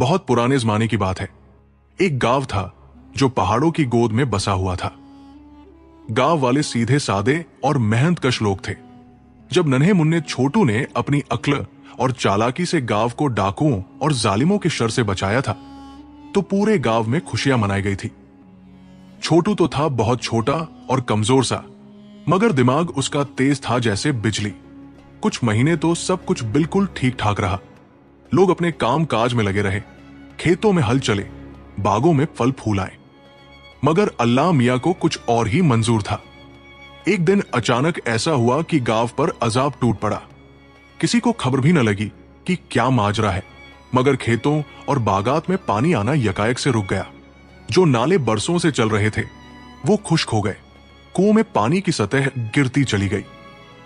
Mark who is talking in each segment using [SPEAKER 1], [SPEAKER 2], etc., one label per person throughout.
[SPEAKER 1] बहुत पुराने जमाने की बात है। एक गांव था जो पहाड़ों की गोद में बसा हुआ था। गांव वाले सीधे सादे और मेहनतकश लोग थे। जब नन्हे मुन्ने छोटू ने अपनी अक्ल और चालाकी से गांव को डाकुओं और जालिमों के शर से बचाया था, तो पूरे गांव में खुशियां मनाई गई थी। छोटू तो था बहुत छोटा और कमजोर सा, मगर दिमाग उसका तेज था जैसे बिजली। कुछ महीने तो सब कुछ बिल्कुल ठीक ठाक रहा। लोग अपने काम काज में लगे रहे, खेतों में हल चले, बागों में फल फूल आए। मगर अल्लाह मियां को कुछ और ही मंजूर था। एक दिन अचानक ऐसा हुआ कि गांव पर अजाब टूट पड़ा। किसी को खबर भी न लगी कि क्या माजरा है, मगर खेतों और बागात में पानी आना यकायक से रुक गया। जो नाले बरसों से चल रहे थे वो खुश्क हो गए। कुओं में पानी की सतह गिरती चली गई।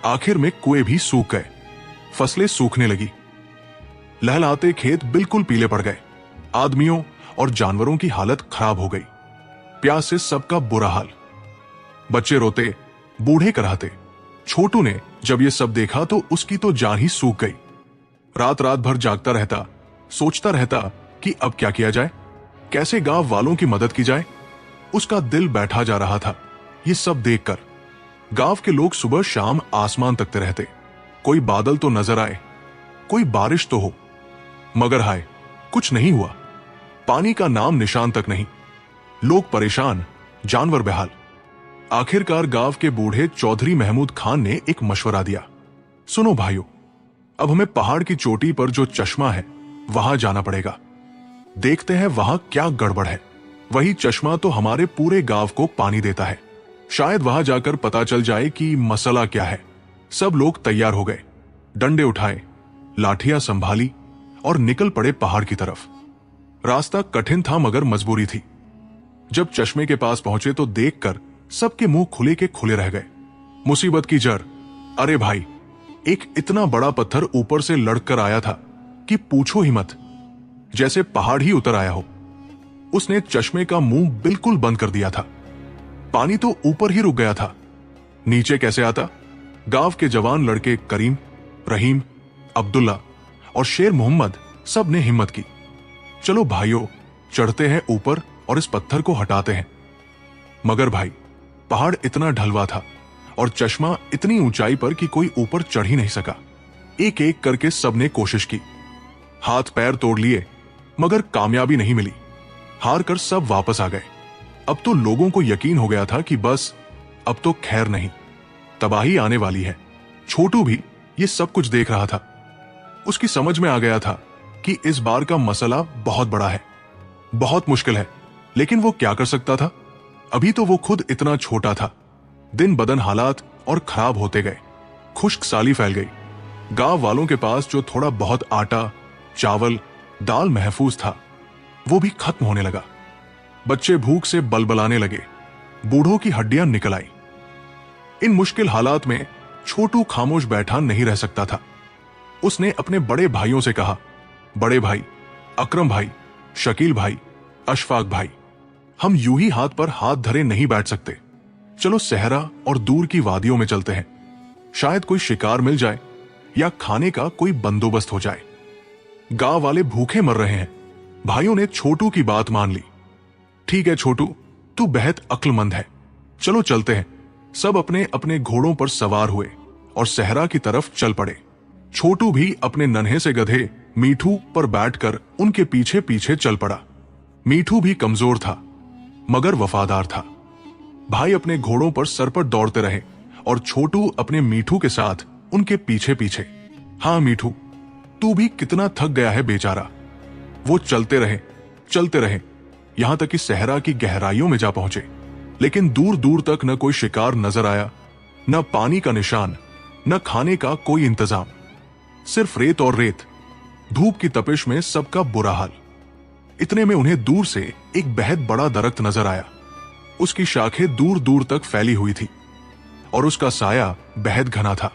[SPEAKER 1] आखिर में कुएं भी सूख गए। फसलें सूखने लगी। लहलहाते खेत बिल्कुल पीले पड़ गए। आदमियों और जानवरों की हालत खराब हो गई। प्यास से सबका बुरा हाल। बच्चे रोते, बूढ़े कराहते। छोटू ने जब ये सब देखा तो उसकी तो जान ही सूख गई। रात रात भर जागता रहता, सोचता रहता कि अब क्या किया जाए, कैसे गांव वालों की मदद की जाए। उसका दिल बैठा जा रहा था ये सब देखकर। गांव के लोग सुबह शाम आसमान तकते रहते, कोई बादल तो नजर आए, कोई बारिश तो हो, मगर हाय, कुछ नहीं हुआ। पानी का नाम निशान तक नहीं। लोग परेशान, जानवर बेहाल। आखिरकार गांव के बूढ़े चौधरी महमूद खान ने एक मशवरा दिया। सुनो भाइयों, अब हमें पहाड़ की चोटी पर जो चश्मा है वहां जाना पड़ेगा। देखते हैं वहां क्या गड़बड़ है। वही चश्मा तो हमारे पूरे गांव को पानी देता है। शायद वहां जाकर पता चल जाए कि मसला क्या है। सब लोग तैयार हो गए, डंडे उठाए, लाठियां संभाली और निकल पड़े पहाड़ की तरफ। रास्ता कठिन था मगर मजबूरी थी। जब चश्मे के पास पहुंचे तो देखकर सबके मुंह खुले के खुले रह गए। मुसीबत की जड़, अरे भाई, एक इतना बड़ा पत्थर ऊपर से लड़कर आया था कि पूछो ही मत, जैसे पहाड़ ही उतर आया हो। उसने चश्मे का मुंह बिल्कुल बंद कर दिया था। पानी तो ऊपर ही रुक गया था, नीचे कैसे आता। गांव के जवान लड़के करीम, रहीम, अब्दुल्ला और शेर मोहम्मद सब ने हिम्मत की। चलो भाइयों, चढ़ते हैं ऊपर और इस पत्थर को हटाते हैं। मगर भाई, पहाड़ इतना ढलवा था और चश्मा इतनी ऊंचाई पर कि कोई ऊपर चढ़ ही नहीं सका। एक एक करके सबने कोशिश की, हाथ पैर तोड़ लिए, मगर कामयाबी नहीं मिली। हार कर सब वापस आ गए। अब तो लोगों को यकीन हो गया था कि बस अब तो खैर नहीं, तबाही आने वाली है। छोटू भी ये सब कुछ देख रहा था। उसकी समझ में आ गया था कि इस बार का मसला बहुत बड़ा है, बहुत मुश्किल है। लेकिन वो क्या कर सकता था? अभी तो वो खुद इतना छोटा था। दिन बदन हालात और खराब होते गए। खुश्क साली फैल गई। गांव वालों के पास जो थोड़ा बहुत आटा, चावल, दाल महफूज था, वो भी खत्म होने लगा। बच्चे भूख से बलबलाने लगे, बूढ़ों की हड्डियां निकल आई। इन मुश्किल हालात में छोटू खामोश बैठा नहीं रह सकता था। उसने अपने बड़े भाइयों से कहा, बड़े भाई, अकरम भाई, शकील भाई, अशफाक भाई, हम यूं ही हाथ पर हाथ धरे नहीं बैठ सकते। चलो सहरा और दूर की वादियों में चलते हैं। शायद कोई शिकार मिल जाए या खाने का कोई बंदोबस्त हो जाए। गांव वाले भूखे मर रहे हैं। भाइयों ने छोटू की बात मान ली। ठीक है छोटू, तू बेहद अक्लमंद है, चलो चलते हैं। सब अपने अपने घोड़ों पर सवार हुए और सहरा की तरफ चल पड़े। छोटू भी अपने नन्हे से गधे मीठू पर बैठकर उनके पीछे पीछे चल पड़ा। मीठू भी कमजोर था मगर वफादार था। भाई अपने घोड़ों पर सर पर दौड़ते रहे और छोटू अपने मीठू के साथ उनके पीछे पीछे। हाँ मीठू, तू भी कितना थक गया है बेचारा। वो चलते रहे यहां तक कि सहरा की गहराइयों में जा पहुंचे। लेकिन दूर दूर तक न कोई शिकार नजर आया, न पानी का निशान, न खाने का कोई इंतजाम। सिर्फ रेत और रेत। धूप की तपिश में सबका बुरा हाल। इतने में उन्हें दूर से एक बेहद बड़ा दरख्त नजर आया। उसकी शाखें दूर दूर तक फैली हुई थी और उसका साया बेहद घना था।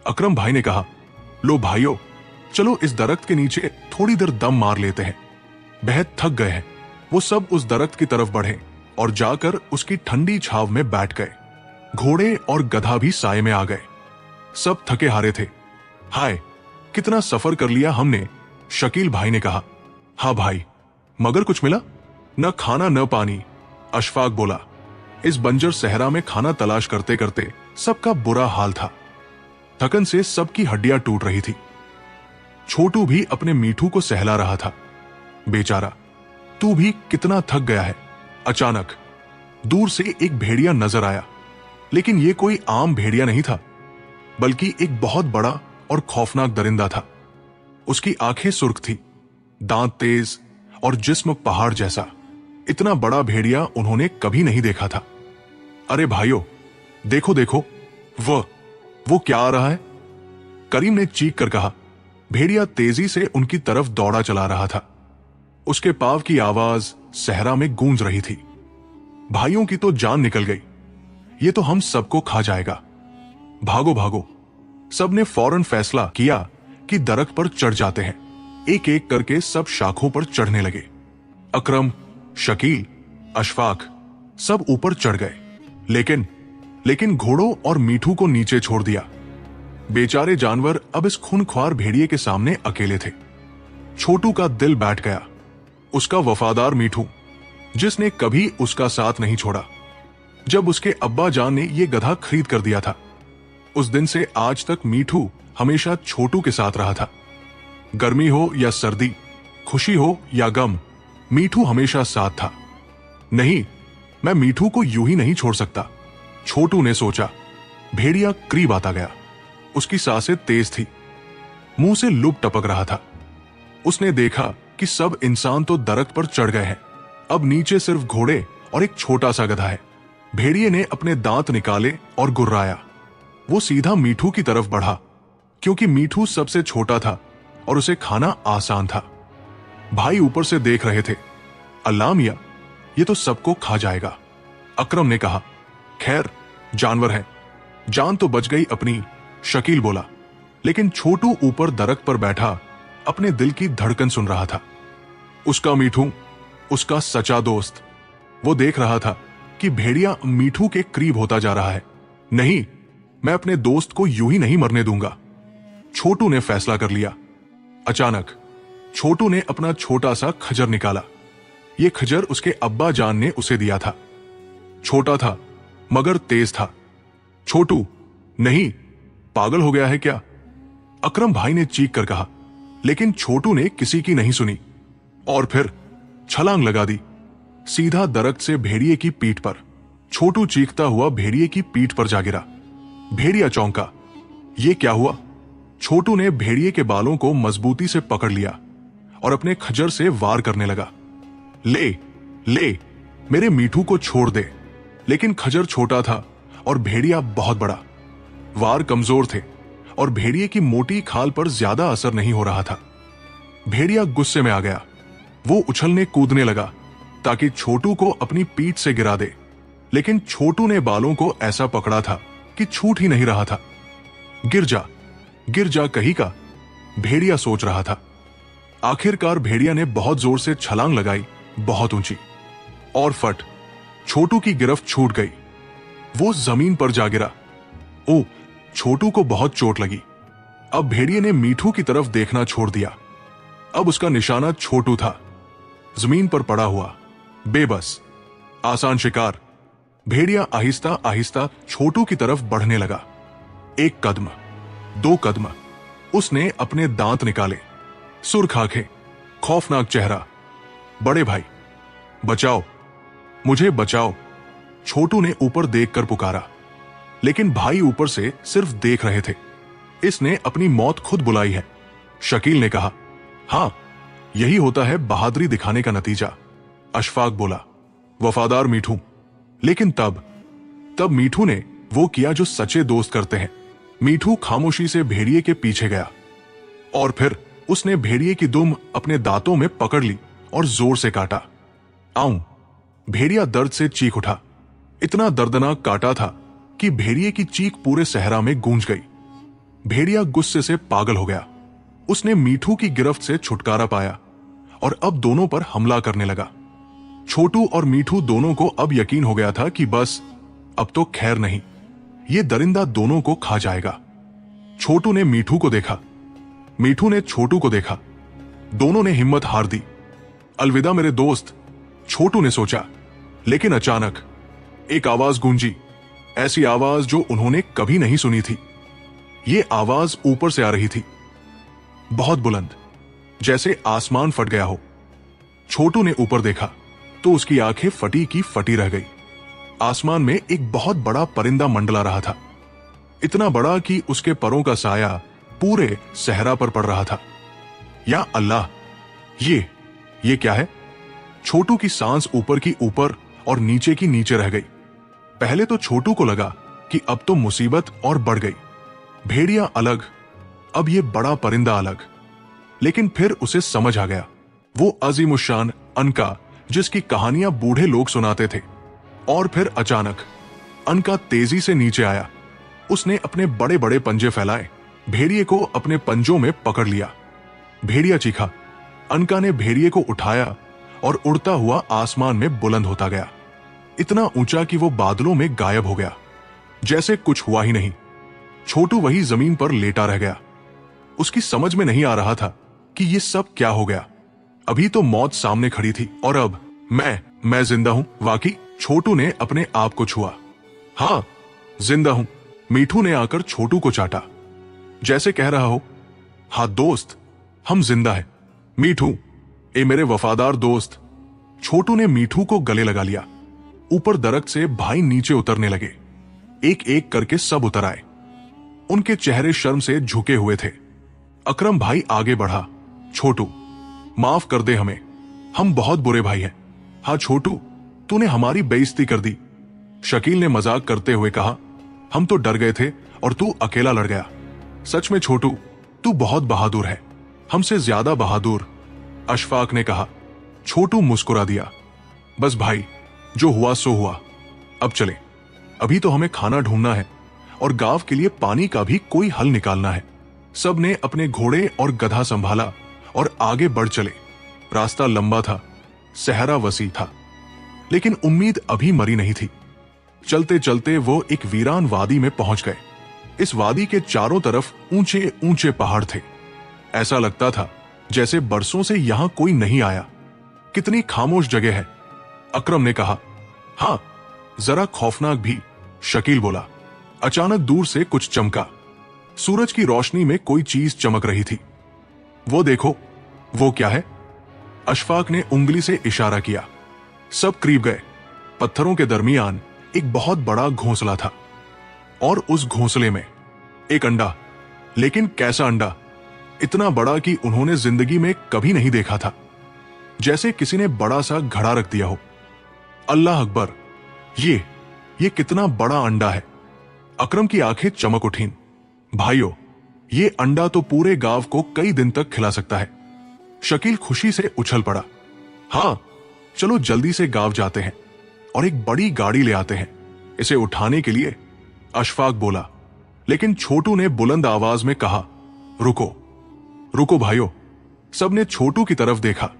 [SPEAKER 1] अकरम भाई ने कहा, लो भाइयों, चलो इस दरख्त के नीचे थोड़ी देर दम मार लेते हैं। बेहद थक गए हैं। वो सब उस दरख्त की तरफ बढ़े और जाकर उसकी ठंडी छाव में बैठ गए। घोड़े और गधा भी साए में आ गए। सब थके हारे थे। हाय, कितना सफर कर लिया हमने, शकील भाई ने कहा। हाँ भाई, मगर कुछ मिला? न खाना न पानी, अशफाक बोला। इस बंजर सहरा में खाना तलाश करते करते सबका बुरा हाल था। थकन से सबकी हड्डियां टूट रही थी। छोटू भी अपने मीठू को सहला रहा था। बेचारा, तू भी कितना थक गया है। अचानक दूर से एक भेड़िया नजर आया, लेकिन यह कोई आम भेड़िया नहीं था, बल्कि एक बहुत बड़ा और खौफनाक दरिंदा था। उसकी आंखें सुर्ख थी, दांत तेज और जिस्म पहाड़ जैसा। इतना बड़ा भेड़िया उन्होंने कभी नहीं देखा था। अरे भाइयों, देखो देखो, वो क्या आ रहा है? करीम ने चीख कर कहा। भेड़िया तेजी से उनकी तरफ दौड़ा चला रहा था। उसके पांव की आवाज सहरा में गूंज रही थी। भाइयों की तो जान निकल गई। ये तो हम सबको खा जाएगा। भागो भागो। सबने फौरन फैसला किया कि दरख्त पर चढ़ जाते हैं। एक एक करके सब शाखों पर चढ़ने लगे। अकरम, शकील, अशफाक सब ऊपर चढ़ गए, लेकिन घोड़ों और मीठू को नीचे छोड़ दिया। बेचारे जानवर अब इस खूनख्वार भेड़िए के सामने अकेले थे। छोटू का दिल बैठ गया। उसका वफादार मीठू, जिसने कभी उसका साथ नहीं छोड़ा। जब उसके अब्बा जान ने यह गधा खरीद कर दिया था, उस दिन से आज तक मीठू हमेशा छोटू के साथ रहा था। गर्मी हो या सर्दी, खुशी हो या गम, मीठू हमेशा साथ था। नहीं, मैं मीठू को यूं ही नहीं छोड़ सकता, छोटू ने सोचा। भेड़िया करीब आता गया। उसकी सांसें तेज थी, मुंह से लुप टपक रहा था। उसने देखा कि सब इंसान तो दरख्त पर चढ़ गए हैं, अब नीचे सिर्फ घोड़े और एक छोटा सा गधा है। भेड़िए ने अपने दांत निकाले और गुर्राया। वो सीधा मीठू की तरफ बढ़ा, क्योंकि मीठू सबसे छोटा था और उसे खाना आसान था। भाई ऊपर से देख रहे थे। अल्लाह मियां, ये तो सबको खा जाएगा, अकरम ने कहा। खैर, जानवर है, जान तो बच गई अपनी, शकील बोला। लेकिन छोटू ऊपर दरख्त पर बैठा अपने दिल की धड़कन सुन रहा था। उसका मीठू, उसका सच्चा दोस्त। वो देख रहा था कि भेड़िया मीठू के करीब होता जा रहा है। नहीं, मैं अपने दोस्त को यूं ही नहीं मरने दूंगा, छोटू ने फैसला कर लिया। अचानक छोटू ने अपना छोटा सा खजर निकाला। यह खजर उसके अब्बा जान ने उसे दिया था। छोटा था मगर तेज था। छोटू, नहीं, पागल हो गया है क्या? अकरम भाई ने चीख कर कहा, लेकिन छोटू ने किसी की नहीं सुनी और फिर छलांग लगा दी, सीधा दरख्त से भेड़िए की पीठ पर। छोटू चीखता हुआ भेड़िए की पीठ पर जा गिरा। भेड़िया चौंका। यह क्या हुआ? छोटू ने भेड़िए के बालों को मजबूती से पकड़ लिया और अपने खजर से वार करने लगा। ले ले, मेरे मीठू को छोड़ दे। लेकिन खजर छोटा था और भेड़िया बहुत बड़ा। वार कमजोर थे और भेड़िए की मोटी खाल पर ज्यादा असर नहीं हो रहा था। भेड़िया गुस्से में आ गया। वो उछलने कूदने लगा ताकि छोटू को अपनी पीठ से गिरा दे, लेकिन छोटू ने बालों को ऐसा पकड़ा था कि छूट ही नहीं रहा था। गिर जा कहीं का, भेड़िया सोच रहा था। आखिरकार भेड़िया ने बहुत जोर से छलांग लगाई, बहुत ऊंची, और फट, छोटू की गिरफ्त छूट गई। वो जमीन पर जा गिरा। ओ, छोटू को बहुत चोट लगी। अब भेड़िए ने मीठू की तरफ देखना छोड़ दिया। अब उसका निशाना छोटू था, जमीन पर पड़ा हुआ, बेबस। आसान शिकार। भेड़िया आहिस्ता आहिस्ता छोटू की तरफ बढ़ने लगा। एक कदम, दो कदम। उसने अपने दांत निकाले, सुर्ख आंखें, खौफनाक चेहरा। बड़े भाई, बचाओ, मुझे बचाओ, छोटू ने ऊपर देखकर पुकारा। लेकिन भाई ऊपर से सिर्फ देख रहे थे। इसने अपनी मौत खुद बुलाई है, शकील ने कहा। हां, यही होता है बहादुरी दिखाने का नतीजा, अशफाक बोला। वफादार मीठू। लेकिन तब मीठू ने वो किया जो सच्चे दोस्त करते हैं। मीठू खामोशी से भेड़िए के पीछे गया और फिर उसने भेड़िए की दुम अपने दांतों में पकड़ ली और जोर से काटा। आऊं, भेड़िया दर्द से चीख उठा। इतना दर्दनाक काटा था कि भेड़िए की चीख पूरे सहरा में गूंज गई। भेड़िया गुस्से से पागल हो गया। उसने मीठू की गिरफ्त से छुटकारा पाया और अब दोनों पर हमला करने लगा। छोटू और मीठू दोनों को अब यकीन हो गया था कि बस अब तो खैर नहीं, ये दरिंदा दोनों को खा जाएगा। छोटू ने मीठू को देखा, मीठू ने छोटू को देखा। दोनों ने हिम्मत हार दी अलविदा मेरे दोस्त, छोटू ने सोचा। लेकिन अचानक एक आवाज गूंजी, ऐसी आवाज जो उन्होंने कभी नहीं सुनी थी। ये आवाज ऊपर से आ रही थी, बहुत बुलंद, जैसे आसमान फट गया हो। छोटू ने ऊपर देखा तो उसकी आंखें फटी की फटी रह गई। आसमान में एक बहुत बड़ा परिंदा मंडला रहा था, इतना बड़ा कि उसके परों का साया पूरे सहरा पर पड़ रहा था। या अल्लाह, ये क्या है? छोटू की सांस ऊपर की ऊपर और नीचे की नीचे रह गई। पहले तो छोटू को लगा कि अब तो मुसीबत और बढ़ गई। भेड़िया अलग, अब ये बड़ा परिंदा अलग। लेकिन फिर उसे समझ आ गया, वो अजीमुशान अनका जिसकी कहानियां बूढ़े लोग सुनाते थे। और फिर अचानक अनका तेजी से नीचे आया। उसने अपने बड़े बड़े पंजे फैलाए, भेड़िए को अपने पंजों में पकड़ लिया। भेड़िया चीखा। अनका ने भेड़िए को उठाया और उड़ता हुआ आसमान में बुलंद होता गया, इतना ऊंचा कि वो बादलों में गायब हो गया, जैसे कुछ हुआ ही नहीं। छोटू वही जमीन पर लेटा रह गया। उसकी समझ में नहीं आ रहा था कि ये सब क्या हो गया। अभी तो मौत सामने खड़ी थी और अब मैं जिंदा हूं वाकई। छोटू ने अपने आप को छुआ। हां, जिंदा हूं। मीठू ने आकर छोटू को चाटा, जैसे कह रहा हो, हाँ दोस्त, हम जिंदा हैं। मीठू, ए मेरे वफादार दोस्त। छोटू ने मीठू को गले लगा लिया। ऊपर दरख्त से भाई नीचे उतरने लगे। एक एक करके सब उतर आए। उनके चेहरे शर्म से झुके हुए थे। अकरम भाई आगे बढ़ा। छोटू, माफ कर दे हमें, हम बहुत बुरे भाई हैं। हाँ छोटू, तूने हमारी बेइज्जती कर दी। शकील ने मजाक करते हुए कहा, हम तो डर गए थे और तू अकेला लड़ गया। सच में छोटू, तू बहुत बहादुर है, हमसे ज्यादा बहादुर, अशफाक ने कहा। छोटू मुस्कुरा दिया। बस भाई, जो हुआ सो हुआ, अब चले। अभी तो हमें खाना ढूंढना है और गांव के लिए पानी का भी कोई हल निकालना है। सब ने अपने घोड़े और गधा संभाला और आगे बढ़ चले। रास्ता लंबा था, सहरा वसी था, लेकिन उम्मीद अभी मरी नहीं थी। चलते चलते वो एक वीरान वादी में पहुंच गए। इस वादी के चारों तरफ ऊंचे ऊंचे पहाड़ थे। ऐसा लगता था जैसे बरसों से यहां कोई नहीं आया। कितनी खामोश जगह है, अकरम ने कहा। हां, जरा खौफनाक भी, शकील बोला। अचानक दूर से कुछ चमका। सूरज की रोशनी में कोई चीज चमक रही थी। वो देखो, वो क्या है? अशफाक ने उंगली से इशारा किया। सब करीब गए। पत्थरों के दरमियान एक बहुत बड़ा घोंसला था और उस घोंसले में एक अंडा। लेकिन कैसा अंडा? इतना बड़ा कि उन्होंने जिंदगी में कभी नहीं देखा था, जैसे किसी ने बड़ा सा घड़ा रख दिया हो। अल्लाह अकबर, ये कितना बड़ा अंडा है। अकरम की आंखें चमक उठीं। भाइयों, ये अंडा तो पूरे गांव को कई दिन तक खिला सकता है। शकील खुशी से उछल पड़ा। हां, चलो जल्दी से गांव जाते हैं और एक बड़ी गाड़ी ले आते हैं इसे उठाने के लिए, अशफाक बोला। लेकिन छोटू ने बुलंद आवाज में कहा, रुको रुको भाइयों। सबने छोटू की तरफ देखा।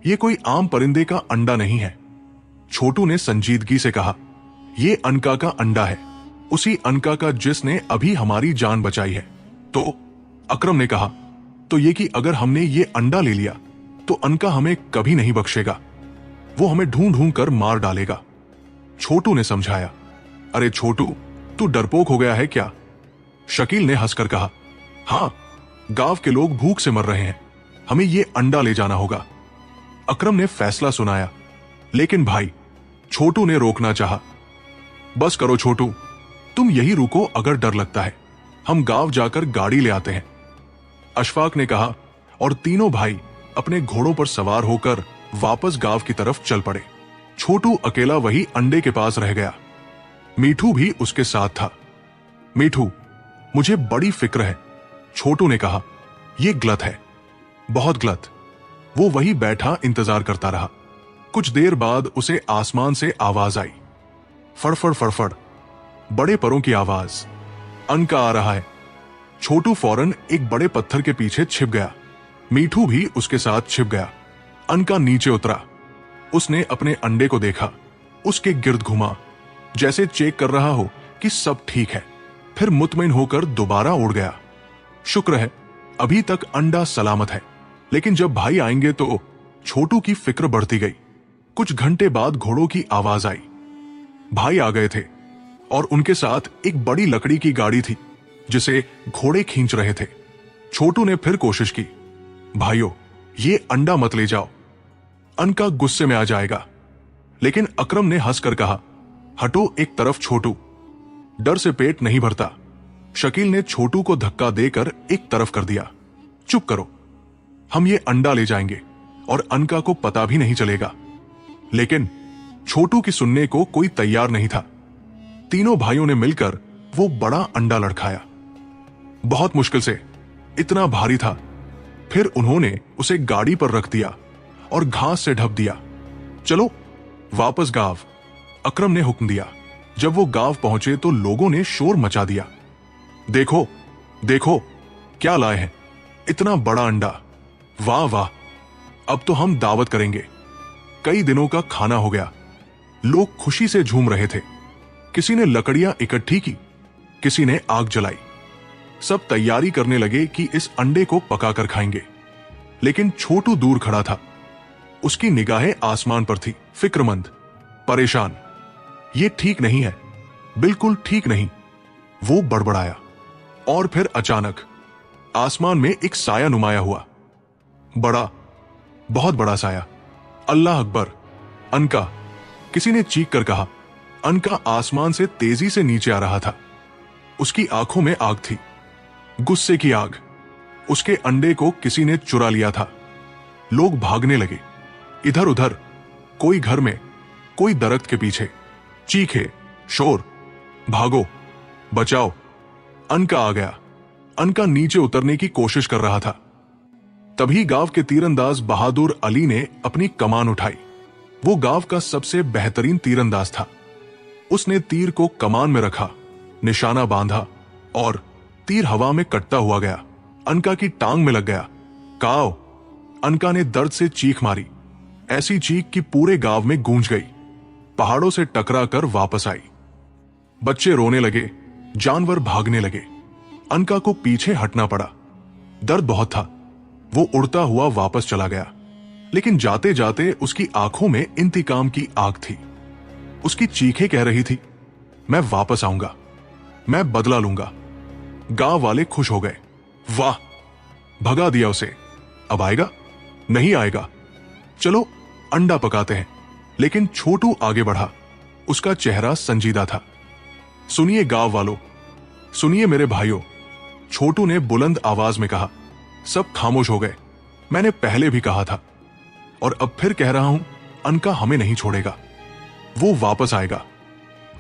[SPEAKER 1] यह कोई आम परिंदे का अंडा नहीं है। छोटू ने संजीदगी से कहा, यह अनका का अंडा है, उसी अनका का जिसने अभी हमारी जान बचाई है। तो अकरम ने कहा, तो ये कि अगर हमने ये अंडा ले लिया तो अनका हमें कभी नहीं बख्शेगा, वो हमें ढूंढ ढूंढ कर मार डालेगा। छोटू ने समझाया। अरे छोटू, तू डरपोक हो गया है क्या? शकील ने हंसकर कहा, हां, गांव के लोग भूख से मर रहे हैं, हमें ये अंडा ले जाना होगा। अकरम ने फैसला सुनाया। लेकिन भाई, छोटू ने रोकना चाहा। बस करो छोटू, तुम यही रुको अगर डर लगता है, हम गांव जाकर गाड़ी ले आते हैं, अशफाक ने कहा। और तीनों भाई अपने घोड़ों पर सवार होकर वापस गांव की तरफ चल पड़े। छोटू अकेला वही अंडे के पास रह गया। मीठू भी उसके साथ था। मीठू, मुझे बड़ी फिक्र है, छोटू ने कहा। यह गलत है, बहुत गलत। वो वही बैठा इंतजार करता रहा। कुछ देर बाद उसे आसमान से आवाज आई, फड़फड़ फड़फड़, बड़े परों की आवाज। अनका आ रहा है। छोटू फौरन एक बड़े पत्थर के पीछे छिप गया। मीठू भी उसके साथ छिप गया। अनका नीचे उतरा। उसने अपने अंडे को देखा, उसके गिर्द घुमा, जैसे चेक कर रहा हो कि सब ठीक है, फिर मुतमईन होकर दोबारा उड़ गया। शुक्र है, अभी तक अंडा सलामत है, लेकिन जब भाई आएंगे तो। छोटू की फिक्र बढ़ती गई। कुछ घंटे बाद घोड़ों की आवाज आई। भाई आ गए थे और उनके साथ एक बड़ी लकड़ी की गाड़ी थी जिसे घोड़े खींच रहे थे। छोटू ने फिर कोशिश की, भाइयों ये अंडा मत ले जाओ, अनका गुस्से में आ जाएगा। लेकिन अकरम ने हंसकर कहा, हटो एक तरफ छोटू, डर से पेट नहीं भरता। शकील ने छोटू को धक्का देकर एक तरफ कर दिया। चुप करो, हम ये अंडा ले जाएंगे और अनका को पता भी नहीं चलेगा। लेकिन छोटू की सुनने को कोई तैयार नहीं था। तीनों भाइयों ने मिलकर वो बड़ा अंडा लड़खाया। बहुत मुश्किल से, इतना भारी था। फिर उन्होंने उसे गाड़ी पर रख दिया और घास से ढक दिया। चलो वापस गांव, अकरम ने हुक्म दिया। जब वो गांव पहुंचे तो लोगों ने शोर मचा दिया। देखो देखो क्या लाए हैं, इतना बड़ा अंडा, वाह वाह, अब तो हम दावत करेंगे। कई दिनों का खाना हो गया। लोग खुशी से झूम रहे थे। किसी ने लकड़ियां इकट्ठी की, किसी ने आग जलाई। सब तैयारी करने लगे कि इस अंडे को पकाकर खाएंगे। लेकिन छोटू दूर खड़ा था। उसकी निगाहें आसमान पर थी, फिक्रमंद, परेशान। ये ठीक नहीं है, बिल्कुल ठीक नहीं, वो बड़बड़ाया। और फिर अचानक आसमान में एक साया नुमाया हुआ। बड़ा, बहुत बड़ा साया। अल्लाह अकबर, अनका, किसी ने चीख कर कहा। अनका आसमान से तेजी से नीचे आ रहा था। उसकी आंखों में आग थी, गुस्से की आग। उसके अंडे को किसी ने चुरा लिया था। लोग भागने लगे, इधर उधर, कोई घर में, कोई दरख्त के पीछे। चीखे, शोर, भागो, बचाओ, अनका आ गया। अनका नीचे उतरने की कोशिश कर रहा था। तभी गांव के तीरंदाज बहादुर अली ने अपनी कमान उठाई। वो गांव का सबसे बेहतरीन तीरंदाज था। उसने तीर को कमान में रखा, निशाना बांधा और तीर हवा में कटता हुआ गया। अनका की टांग में लग गया। काओ! अनका ने दर्द से चीख मारी, ऐसी चीख कि पूरे गांव में गूंज गई। पहाड़ों से टकरा कर वापस आई। बच्चे रोने लगे, जानवर भागने लगे। अनका को पीछे हटना पड़ा। दर्द बहुत था। वो उड़ता हुआ वापस चला गया। लेकिन जाते जाते उसकी आंखों में इंतकाम की आग थी। उसकी चीखें कह रही थी, मैं वापस आऊंगा, मैं बदला लूंगा। गांव वाले खुश हो गए। वाह, भगा दिया उसे, अब आएगा? नहीं आएगा। चलो अंडा पकाते हैं। लेकिन छोटू आगे बढ़ा। उसका चेहरा संजीदा था। सुनिए गांव वालों, सुनिए मेरे भाइयों, छोटू ने बुलंद आवाज में कहा। सब खामोश हो गए। मैंने पहले भी कहा था और अब फिर कह रहा हूं, अनका हमें नहीं छोड़ेगा। वो वापस आएगा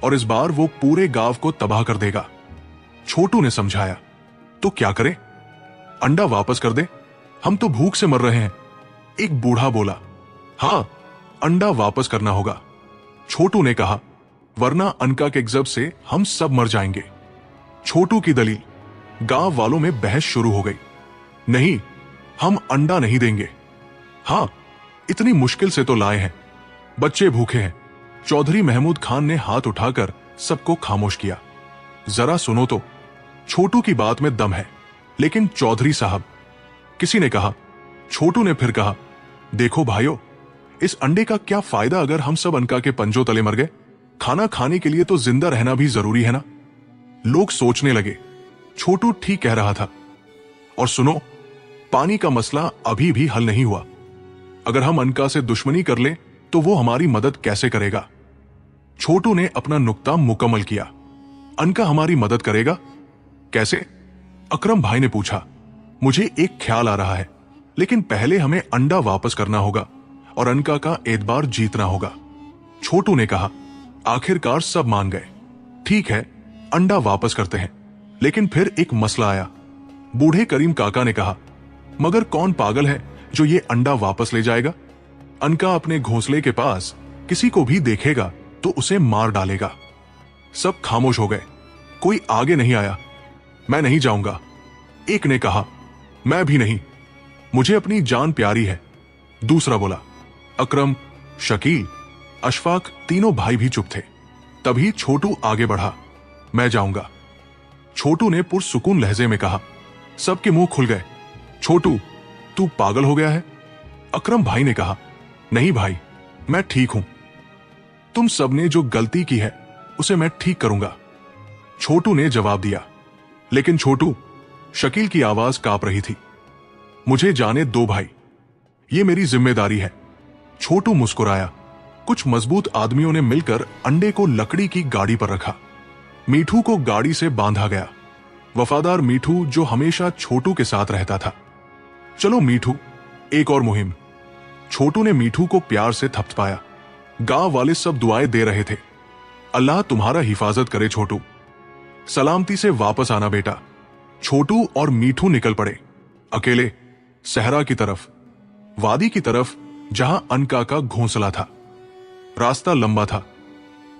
[SPEAKER 1] और इस बार वो पूरे गांव को तबाह कर देगा। छोटू ने समझाया। तो क्या करें? अंडा वापस कर दे, हम तो भूख से मर रहे हैं। एक बूढ़ा बोला। हां, अंडा वापस करना होगा, छोटू ने कहा, वरना अनका के गजब से हम सब मर जाएंगे। छोटू की दलील। गांव वालों में बहस शुरू हो गई। नहीं, हम अंडा नहीं देंगे। हां, इतनी मुश्किल से तो लाए हैं, बच्चे भूखे हैं। चौधरी महमूद खान ने हाथ उठाकर सबको खामोश किया। जरा सुनो तो, छोटू की बात में दम है। लेकिन चौधरी साहब, किसी ने कहा। छोटू ने फिर कहा, देखो भाइयों, इस अंडे का क्या फायदा अगर हम सब अनका के पंजों तले मर गए? खाना खाने के लिए तो जिंदा रहना भी जरूरी है ना। लोग सोचने लगे। छोटू ठीक कह रहा था। और सुनो, पानी का मसला अभी भी हल नहीं हुआ। अगर हम अनका से दुश्मनी कर ले तो वो हमारी मदद कैसे करेगा? छोटू ने अपना नुक्ता मुकम्मल किया। अनका हमारी मदद करेगा कैसे? अकरम भाई ने पूछा। मुझे एक ख्याल आ रहा है, लेकिन पहले हमें अंडा वापस करना होगा और अनका का एतबार जीतना होगा। छोटू ने कहा। आखिरकार सब मान गए। ठीक है, अंडा वापस करते हैं। लेकिन फिर एक मसला आया। बूढ़े करीम काका ने कहा, मगर कौन पागल है जो ये अंडा वापस ले जाएगा? अनका अपने घोंसले के पास किसी को भी देखेगा तो उसे मार डालेगा। सब खामोश हो गए, कोई आगे नहीं आया। मैं नहीं जाऊंगा, एक ने कहा। मैं भी नहीं, मुझे अपनी जान प्यारी है, दूसरा बोला। अकरम, शकील, अशफाक तीनों भाई भी चुप थे। तभी छोटू आगे बढ़ा। मैं जाऊंगा, छोटू ने पुरसुकून लहजे में कहा। सबके मुंह खुल गए। छोटू, तू पागल हो गया है? अकरम भाई ने कहा, नहीं भाई, मैं ठीक हूं। तुम सबने जो गलती की है उसे मैं ठीक करूंगा, छोटू ने जवाब दिया। लेकिन छोटू, शकील की आवाज कांप रही थी, मुझे जाने दो भाई, ये मेरी जिम्मेदारी है। छोटू मुस्कुराया। कुछ मजबूत आदमियों ने मिलकर अंडे को लकड़ी की गाड़ी पर रखा। मीठू को गाड़ी से बांधा गया। वफादार मीठू जो हमेशा छोटू के साथ रहता था। चलो मीठू, एक और मुहिम। छोटू ने मीठू को प्यार से थपथपाया। गांव वाले सब दुआएं दे रहे थे। अल्लाह तुम्हारा हिफाजत करे छोटू, सलामती से वापस आना बेटा। छोटू और मीठू निकल पड़े, अकेले, सहरा की तरफ, वादी की तरफ जहां अनका का घोंसला था। रास्ता लंबा था,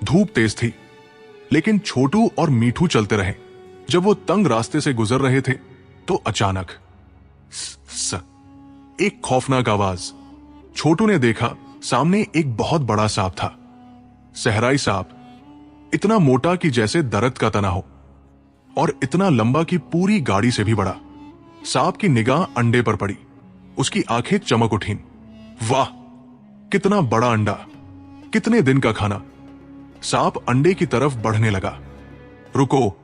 [SPEAKER 1] धूप तेज थी, लेकिन छोटू और मीठू चलते रहे। जब वो तंग रास्ते से गुजर रहे थे तो अचानक एक खौफनाक आवाज। छोटू ने देखा, सामने एक बहुत बड़ा सांप था। सहराई सांप, इतना मोटा कि जैसे दरख्त का तना हो, और इतना लंबा कि पूरी गाड़ी से भी बड़ा। सांप की निगाह अंडे पर पड़ी। उसकी आंखें चमक उठीं। वाह, कितना बड़ा अंडा, कितने दिन का खाना। सांप अंडे की तरफ बढ़ने लगा। रुको,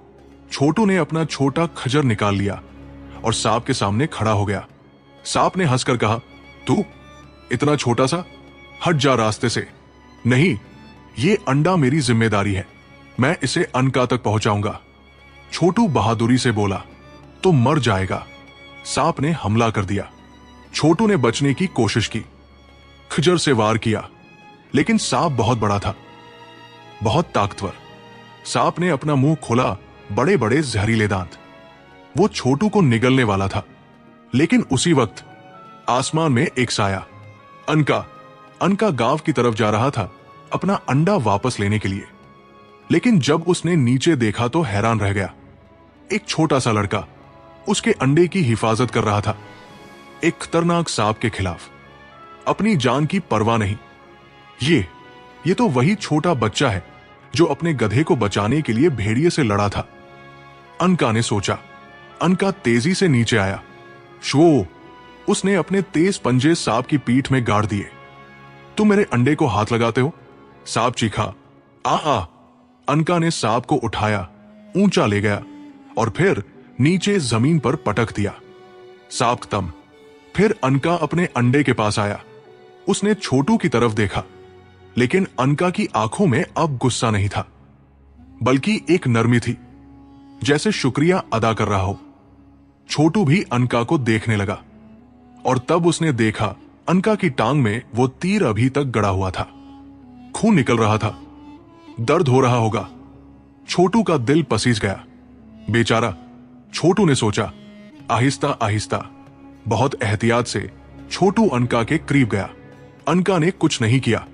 [SPEAKER 1] छोटू ने अपना छोटा खजर निकाल लिया और सांप के सामने खड़ा हो गया। सांप ने हंसकर कहा, तू इतना छोटा सा, हट जा रास्ते से। नहीं, ये अंडा मेरी जिम्मेदारी है, मैं इसे अनका तक पहुंचाऊंगा। छोटू बहादुरी से बोला, तो मर जाएगा। सांप ने हमला कर दिया। छोटू ने बचने की कोशिश की, खजर से वार किया, लेकिन सांप बहुत बड़ा था, बहुत ताकतवर। सांप ने अपना मुंह खोला, बड़े बड़े जहरीले दांत। वो छोटू को निगलने वाला था, लेकिन उसी वक्त आसमान में एक साया। अनका गांव की तरफ जा रहा था, अपना अंडा वापस लेने के लिए। लेकिन जब उसने नीचे देखा तो हैरान रह गया। एक छोटा सा लड़का उसके अंडे की हिफाजत कर रहा था, एक खतरनाक सांप के खिलाफ, अपनी जान की परवाह नहीं। ये तो वही छोटा बच्चा है जो अपने गधे को बचाने के लिए भेड़िए से लड़ा था। अनका ने सोचा। अनका तेजी से नीचे आया। शो, उसने अपने तेज पंजे सांप की पीठ में गाड़ दिए। तुम मेरे अंडे को हाथ लगाते हो? सांप चीखा। आ। अनका ने सांप को उठाया, ऊंचा ले गया और फिर नीचे जमीन पर पटक दिया। सांप खत्म। फिर अनका अपने अंडे के पास आया। उसने छोटू की तरफ देखा, लेकिन अनका की आंखों में अब गुस्सा नहीं था, बल्कि एक नरमी थी, जैसे शुक्रिया अदा कर रहा हो। छोटू भी अनका को देखने लगा, और तब उसने देखा अनका की टांग में वो तीर अभी तक गड़ा हुआ था। खून निकल रहा था। दर्द हो रहा होगा। छोटू का दिल पसीज गया। बेचारा, छोटू ने सोचा। आहिस्ता आहिस्ता, बहुत एहतियात से छोटू अनका के करीब गया। अनका ने कुछ नहीं किया,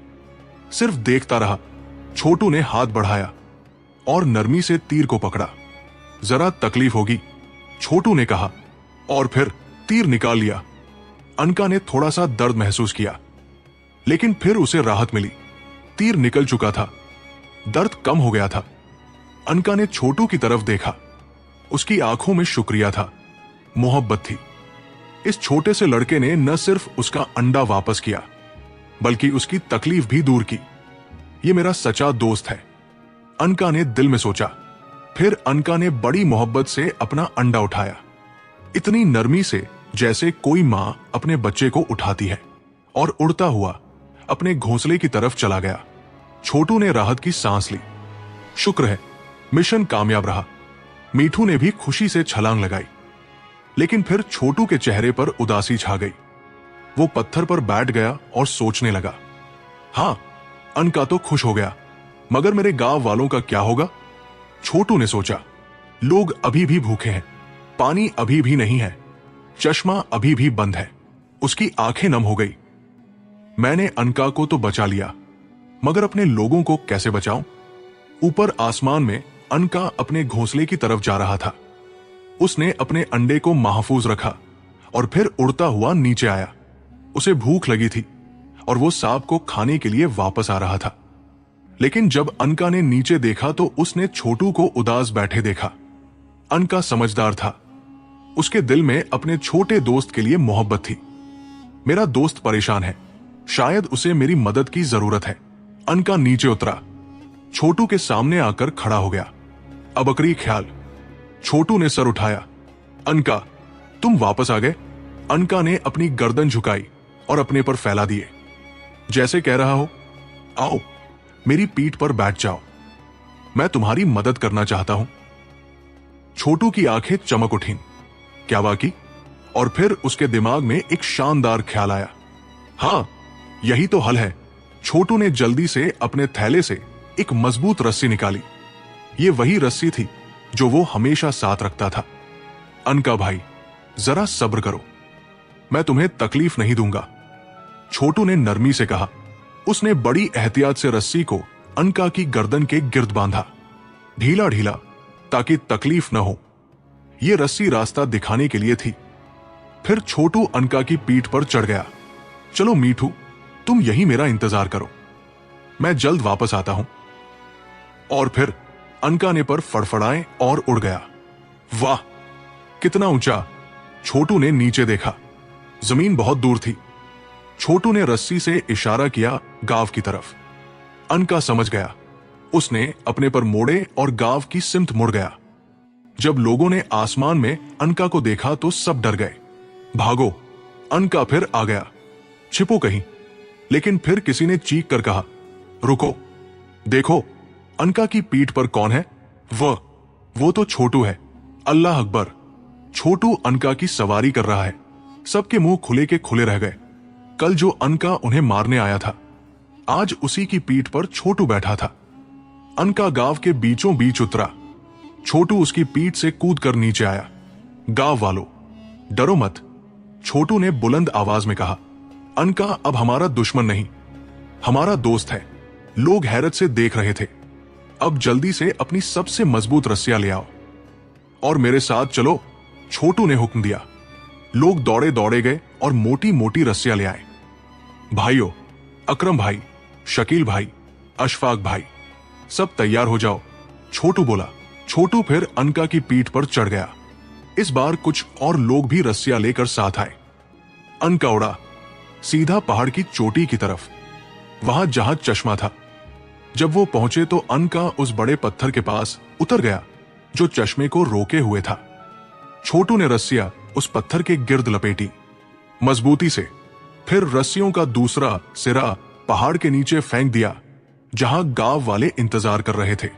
[SPEAKER 1] सिर्फ देखता रहा। छोटू ने हाथ बढ़ाया और नरमी से तीर को पकड़ा। जरा तकलीफ होगी, छोटू ने कहा, और फिर तीर निकाल लिया। अनका ने थोड़ा सा दर्द महसूस किया, लेकिन फिर उसे राहत मिली। तीर निकल चुका था, दर्द कम हो गया था। अनका ने छोटू की तरफ देखा। उसकी आंखों में शुक्रिया था, मोहब्बत थी। इस छोटे से लड़के ने न सिर्फ उसका अंडा वापस किया, बल्कि उसकी तकलीफ भी दूर की। ये मेरा सच्चा दोस्त है, अनका ने दिल में सोचा। फिर अनका ने बड़ी मोहब्बत से अपना अंडा उठाया, इतनी नरमी से जैसे कोई मां अपने बच्चे को उठाती है, और उड़ता हुआ अपने घोंसले की तरफ चला गया। छोटू ने राहत की सांस ली। शुक्र है, मिशन कामयाब रहा। मीठू ने भी खुशी से छलांग लगाई, लेकिन फिर छोटू के चेहरे पर उदासी छा गई। वो पत्थर पर बैठ गया और सोचने लगा। हां, अनका तो खुश हो गया, मगर मेरे गांव वालों का क्या होगा? छोटू ने सोचा। लोग अभी भी भूखे हैं, पानी अभी भी नहीं है, चश्मा अभी भी बंद है। उसकी आंखें नम हो गई। मैंने अनका को तो बचा लिया, मगर अपने लोगों को कैसे बचाऊं? ऊपर आसमान में अनका अपने घोंसले की तरफ जा रहा था। उसने अपने अंडे को महफूज रखा और फिर उड़ता हुआ नीचे आया। उसे भूख लगी थी और वो सांप को खाने के लिए वापस आ रहा था। लेकिन जब अनका ने नीचे देखा तो उसने छोटू को उदास बैठे देखा। अनका समझदार था, उसके दिल में अपने छोटे दोस्त के लिए मोहब्बत थी। मेरा दोस्त परेशान है, शायद उसे मेरी मदद की जरूरत है। अनका नीचे उतरा, छोटू के सामने आकर खड़ा हो गया। अबकरी ख्याल। छोटू ने सर उठाया। अनका, तुम वापस आ गए? अनका ने अपनी गर्दन झुकाई और अपने पर फैला दिए, जैसे कह रहा हो, आओ मेरी पीठ पर बैठ जाओ, मैं तुम्हारी मदद करना चाहता हूं। छोटू की आंखें चमक उठीं। क्या वाकई? और फिर उसके दिमाग में एक शानदार ख्याल आया। हां, यही तो हल है। छोटू ने जल्दी से अपने थैले से एक मजबूत रस्सी निकाली। ये वही रस्सी थी जो वो हमेशा साथ रखता था। अनका भाई, जरा सब्र करो, मैं तुम्हें तकलीफ नहीं दूंगा, छोटू ने नरमी से कहा। उसने बड़ी एहतियात से रस्सी को अनका की गर्दन के गिर्द बांधा, ढीला ढीला, ताकि तकलीफ न हो। यह रस्सी रास्ता दिखाने के लिए थी। फिर छोटू अनका की पीठ पर चढ़ गया। चलो मीठू, तुम यही मेरा इंतजार करो, मैं जल्द वापस आता हूं। और फिर अनका ने पर फड़फड़ाए और उड़ गया। वाह, कितना ऊंचा! छोटू ने नीचे देखा, जमीन बहुत दूर थी। छोटू ने रस्सी से इशारा किया गांव की तरफ। अनका समझ गया। उसने अपने पर मोड़े और गांव की सिमत मुड़ गया। जब लोगों ने आसमान में अनका को देखा तो सब डर गए। भागो! अनका फिर आ गया। छिपो कहीं। लेकिन फिर किसी ने चीख कर कहा, रुको, देखो अनका की पीठ पर कौन है? वो तो छोटू है। अल्लाह अकबर! छोटू अनका की सवारी कर रहा है। सबके मुंह खुले के खुले रह गए। कल जो अनका उन्हें मारने आया था, आज उसी की पीठ पर छोटू बैठा था। अनका गांव के बीचों बीच उतरा। छोटू उसकी पीठ से कूद कर नीचे आया। गांव वालों, डरो मत, छोटू ने बुलंद आवाज में कहा। अनका अब हमारा दुश्मन नहीं, हमारा दोस्त है। लोग हैरत से देख रहे थे। अब जल्दी से अपनी सबसे मजबूत रस्सियां ले आओ और मेरे साथ चलो, छोटू ने हुक्म दिया। लोग दौड़े दौड़े गए और मोटी मोटी रस्सियां ले आए। भाइयों, अकरम भाई, शकील भाई, अशफाक भाई, सब तैयार हो जाओ, छोटू बोला। छोटू फिर अनका की पीठ पर चढ़ गया। इस बार कुछ और लोग भी रस्सियां लेकर साथ आए। अनका उड़ा सीधा पहाड़ की चोटी की तरफ, वहां जहां चश्मा था। जब वो पहुंचे तो अनका उस बड़े पत्थर के पास उतर गया जो चश्मे को रोके हुए था। छोटू ने रस्सियां उस पत्थर के गिर्द लपेटी मजबूती से। फिर रस्सियों का दूसरा सिरा पहाड़ के नीचे फेंक दिया जहां गांव वाले इंतजार कर रहे थे।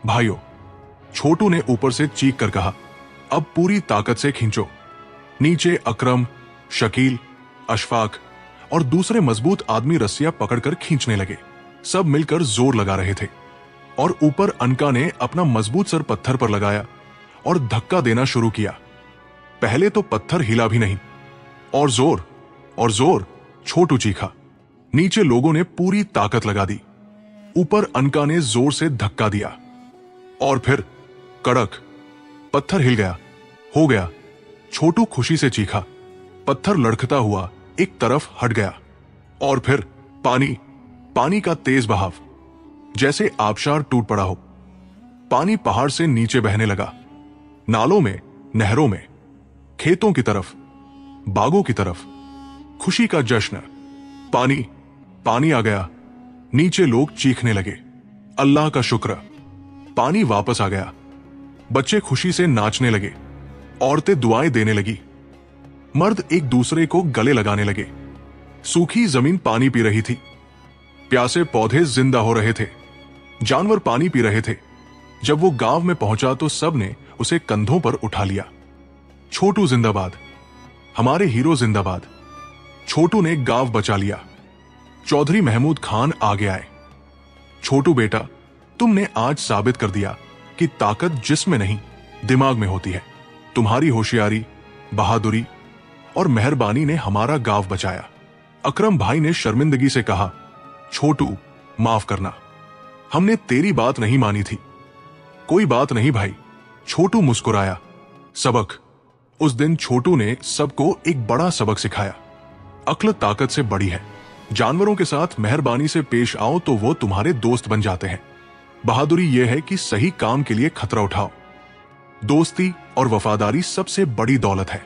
[SPEAKER 1] भाइयों, छोटू ने ऊपर से चीख कर कहा, अब पूरी ताकत से खींचो। नीचे अकरम, शकील, अशफाक और दूसरे मजबूत आदमी रस्सियां पकड़कर खींचने लगे। सब मिलकर जोर लगा रहे थे और ऊपर अनका ने अपना मजबूत सर पत्थर पर लगाया और धक्का देना शुरू किया। पहले तो पत्थर हिला भी नहीं। और जोर, छोटू चीखा। नीचे लोगों ने पूरी ताकत लगा दी। ऊपर अनका ने जोर से धक्का दिया और फिर कड़क, पत्थर हिल गया। हो गया, छोटू खुशी से चीखा। पत्थर लड़खता हुआ एक तरफ हट गया और फिर पानी का तेज बहाव, जैसे आबशार टूट पड़ा हो। पानी पहाड़ से नीचे बहने लगा, नालों में, नहरों में, खेतों की तरफ, बागों की तरफ। खुशी का जश्न। पानी आ गया। नीचे लोग चीखने लगे, अल्लाह का शुक्र, पानी वापस आ गया। बच्चे खुशी से नाचने लगे, औरतें दुआएं देने लगी, मर्द एक दूसरे को गले लगाने लगे। सूखी जमीन पानी पी रही थी, प्यासे पौधे जिंदा हो रहे थे, जानवर पानी पी रहे थे। जब वो गांव में पहुंचा तो सब ने उसे कंधों पर उठा लिया। छोटू जिंदाबाद, हमारे हीरो जिंदाबाद। छोटू ने गांव बचा लिया। चौधरी महमूद खान आगे आए। छोटू बेटा, तुमने आज साबित कर दिया कि ताकत जिस्म में नहीं, दिमाग में होती है। तुम्हारी होशियारी, बहादुरी और मेहरबानी ने हमारा गांव बचाया। अकरम भाई ने शर्मिंदगी से कहा, छोटू माफ करना, हमने तेरी बात नहीं मानी थी। कोई बात नहीं भाई, छोटू मुस्कुराया। सबक। उस दिन छोटू ने सबको एक बड़ा सबक सिखाया। अक्ल ताकत से बड़ी है। जानवरों के साथ मेहरबानी से पेश आओ तो वो तुम्हारे दोस्त बन जाते हैं। बहादुरी यह है कि सही काम के लिए खतरा उठाओ। दोस्ती और वफादारी सबसे बड़ी दौलत है।